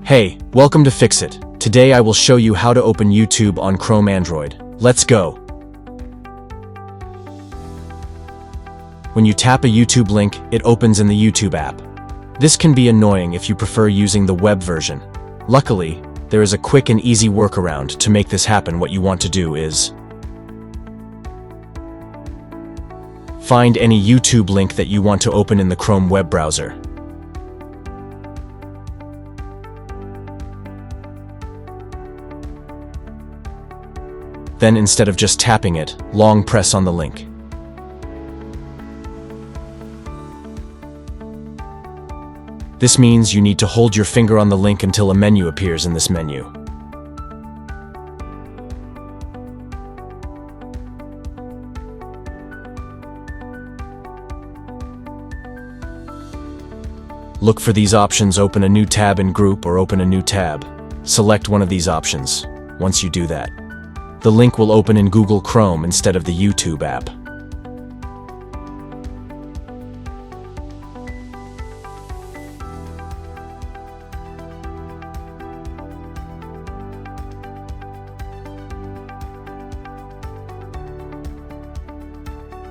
Hey, welcome to Fix It. Today I will show you how to open YouTube on Chrome Android. Let's go. When you tap a YouTube link, it opens in the YouTube app. This can be annoying if you prefer using the web version. Luckily, there is a quick and easy workaround to make this happen. What you want to do is find any YouTube link that you want to open in the Chrome web browser. Then instead of just tapping it, long press on the link. This means you need to hold your finger on the link until a menu appears in this menu. Look for these options: open a new tab in group or open a new tab. Select one of these options. Once you do that, the link will open in Google Chrome instead of the YouTube app.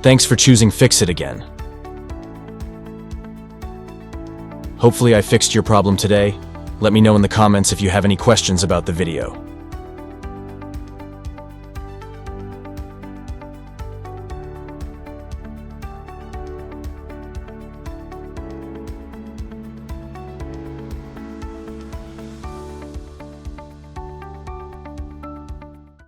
Thanks for choosing Fix It again. Hopefully I fixed your problem today. Let me know in the comments if you have any questions about the video.